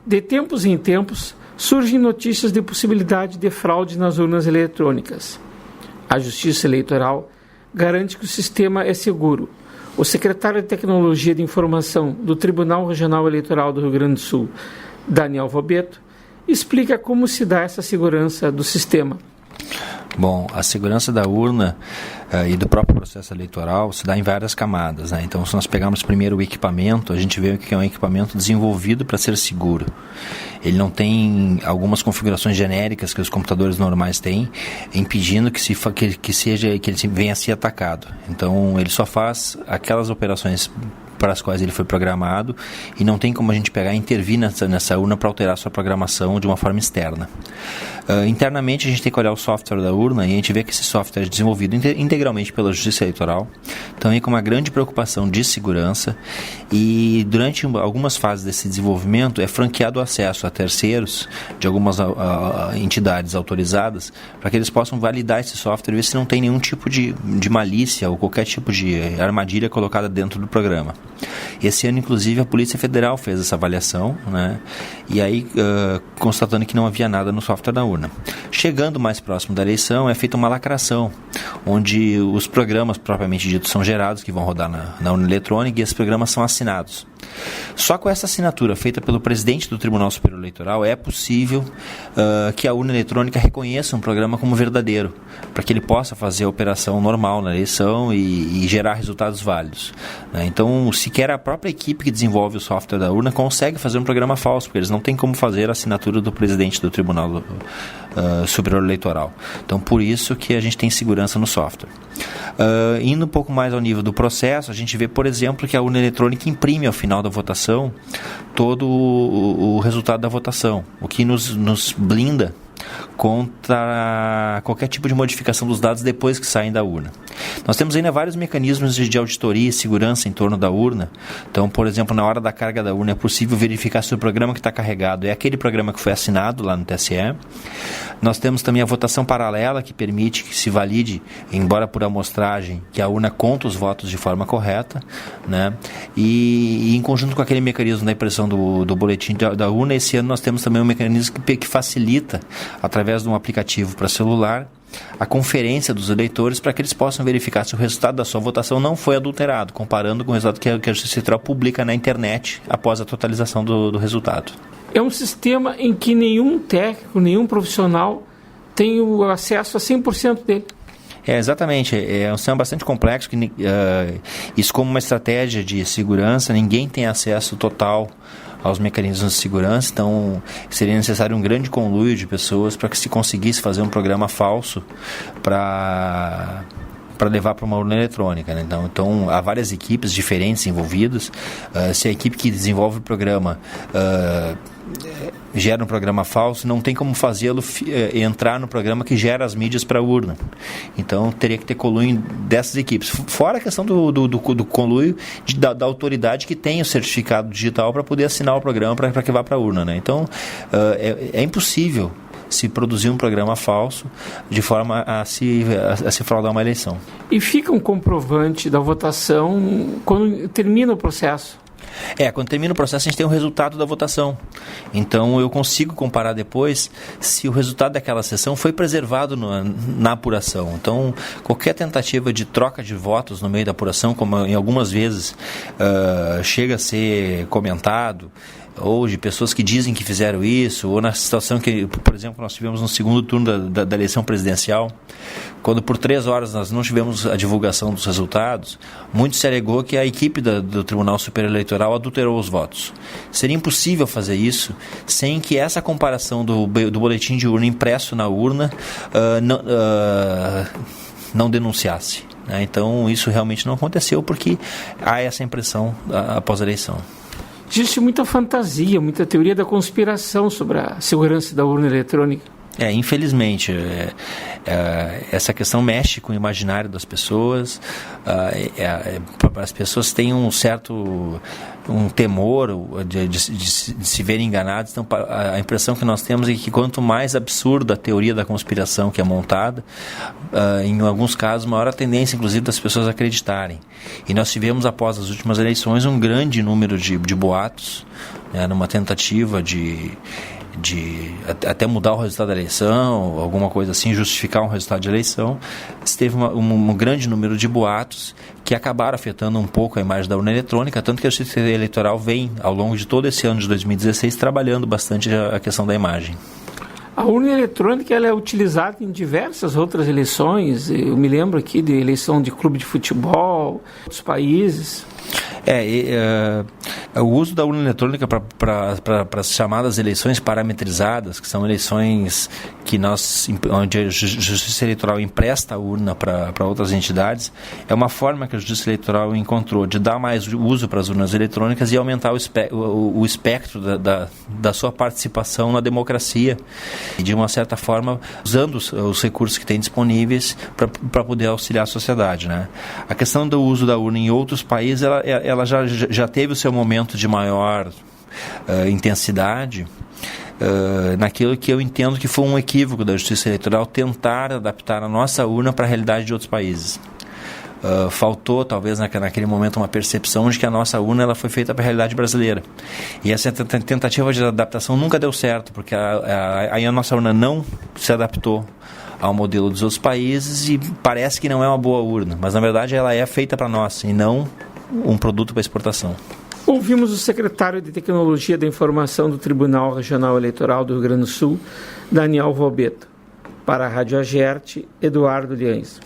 De tempos em tempos, surgem notícias de possibilidade de fraude nas urnas eletrônicas. A Justiça Eleitoral garante que o sistema é seguro. O secretário de Tecnologia de Informação do Tribunal Regional Eleitoral do Rio Grande do Sul, Daniel Vobeto, explica como se dá essa segurança do sistema. Bom, a segurança da urna e do próprio processo eleitoral se dá em várias camadas, né? Então, se nós pegarmos primeiro o equipamento, a gente vê que é um equipamento desenvolvido para ser seguro. Ele não tem algumas configurações genéricas que os computadores normais têm, impedindo que ele venha a ser atacado. Então, ele só faz aquelas operações para as quais ele foi programado e não tem como a gente pegar e intervir nessa urna para alterar sua programação de uma forma externa. Internamente, a gente tem que olhar o software da urna e a gente vê que esse software é desenvolvido integralmente pela Justiça Eleitoral, também com uma grande preocupação de segurança, e durante algumas fases desse desenvolvimento é franqueado o acesso a terceiros de algumas entidades autorizadas para que eles possam validar esse software e ver se não tem nenhum tipo de malícia ou qualquer tipo de armadilha colocada dentro do programa. Esse ano, inclusive, a Polícia Federal fez essa avaliação, né? E aí constatando que não havia nada no software da urna. Chegando mais próximo da eleição, é feita uma lacração, onde os programas propriamente ditos são gerados, que vão rodar na urna eletrônica, e esses programas são assinados. Só com essa assinatura feita pelo presidente do Tribunal Superior Eleitoral é possível que a urna eletrônica reconheça um programa como verdadeiro, para que ele possa fazer a operação normal na eleição e gerar resultados válidos, né? Então, sequer a própria equipe que desenvolve o software da urna consegue fazer um programa falso, porque eles não têm como fazer a assinatura do presidente do Tribunal Superior Eleitoral. Então, por isso que a gente tem segurança no software. Indo um pouco mais ao nível do processo, a gente vê, por exemplo, que a urna eletrônica imprime ao final da votação todo o resultado da votação, o que nos blinda contra qualquer tipo de modificação dos dados depois que saem da urna. Nós temos ainda vários mecanismos de auditoria e segurança em torno da urna. Então, por exemplo, na hora da carga da urna é possível verificar se o programa que está carregado é aquele programa que foi assinado lá no TSE. Nós temos também a votação paralela, que permite que se valide, embora por amostragem, que a urna conta os votos de forma correta, né? E em conjunto com aquele mecanismo da impressão do boletim da urna, esse ano nós temos também um mecanismo que facilita, através de um aplicativo para celular, a conferência dos eleitores para que eles possam verificar se o resultado da sua votação não foi adulterado, comparando com o resultado que a Justiça Eleitoral publica na internet após a totalização do resultado. É um sistema em que nenhum técnico, nenhum profissional tem o acesso a 100% dele. Exatamente. É um sistema bastante complexo, que isso como uma estratégia de segurança, ninguém tem acesso total aos mecanismos de segurança, então seria necessário um grande conluio de pessoas para que se conseguisse fazer um programa falso para levar para uma urna eletrônica, né? Então há várias equipes diferentes envolvidas. Se a equipe que desenvolve o programa gera um programa falso, não tem como fazê-lo entrar no programa que gera as mídias para a urna. Então teria que ter conluio dessas equipes. Fora a questão do conluio da autoridade que tem o certificado digital para poder assinar o programa para que vá para a urna, né? Então é impossível se produzir um programa falso de forma a se fraudar uma eleição. E fica um comprovante da votação quando termina o processo? Quando termina o processo a gente tem o resultado da votação. Então eu consigo comparar depois se o resultado daquela sessão foi preservado na apuração. Então qualquer tentativa de troca de votos no meio da apuração, como em algumas vezes chega a ser comentado, ou de pessoas que dizem que fizeram isso, ou na situação que, por exemplo, nós tivemos no segundo turno da eleição presidencial, quando por 3 horas nós não tivemos a divulgação dos resultados, muito se alegou que a equipe do Tribunal Superior Eleitoral adulterou os votos. Seria impossível fazer isso sem que essa comparação do boletim de urna impresso na urna não denunciasse, né? Então isso realmente não aconteceu porque há essa impressão após a eleição. Existe muita fantasia, muita teoria da conspiração sobre a segurança da urna eletrônica. Infelizmente, essa questão mexe com o imaginário das pessoas. As pessoas têm um certo um temor de se verem enganados. Então, a impressão que nós temos é que quanto mais absurda a teoria da conspiração que é montada, em alguns casos, maior a tendência, inclusive, das pessoas acreditarem. E nós tivemos, após as últimas eleições, um grande número de boatos, né, numa tentativa de até mudar o resultado da eleição, alguma coisa assim, justificar um resultado de eleição. Teve um grande número de boatos que acabaram afetando um pouco a imagem da urna eletrônica, tanto que a Justiça Eleitoral vem, ao longo de todo esse ano de 2016, trabalhando bastante a questão da imagem. A urna eletrônica ela é utilizada em diversas outras eleições. Eu me lembro aqui de eleição de clube de futebol, outros países. O uso da urna eletrônica para as chamadas eleições parametrizadas, que são eleições onde a Justiça Eleitoral empresta a urna para outras entidades, é uma forma que a Justiça Eleitoral encontrou de dar mais uso para as urnas eletrônicas e aumentar o espectro da sua participação na democracia e, de uma certa forma, usando os recursos que tem disponíveis para poder auxiliar a sociedade, né? A questão do uso da urna em outros países, ela já teve o seu momento de maior intensidade, naquilo que eu entendo que foi um equívoco da Justiça Eleitoral tentar adaptar a nossa urna para a realidade de outros países. Faltou, talvez, naquele momento, uma percepção de que a nossa urna ela foi feita para a realidade brasileira. E essa tentativa de adaptação nunca deu certo, porque aí a nossa urna não se adaptou ao modelo dos outros países e parece que não é uma boa urna, mas na verdade ela é feita para nós e não um produto para exportação. Ouvimos o secretário de Tecnologia da Informação do Tribunal Regional Eleitoral do Rio Grande do Sul, Daniel Valbeto. Para a Rádio Agerte, Eduardo Liães.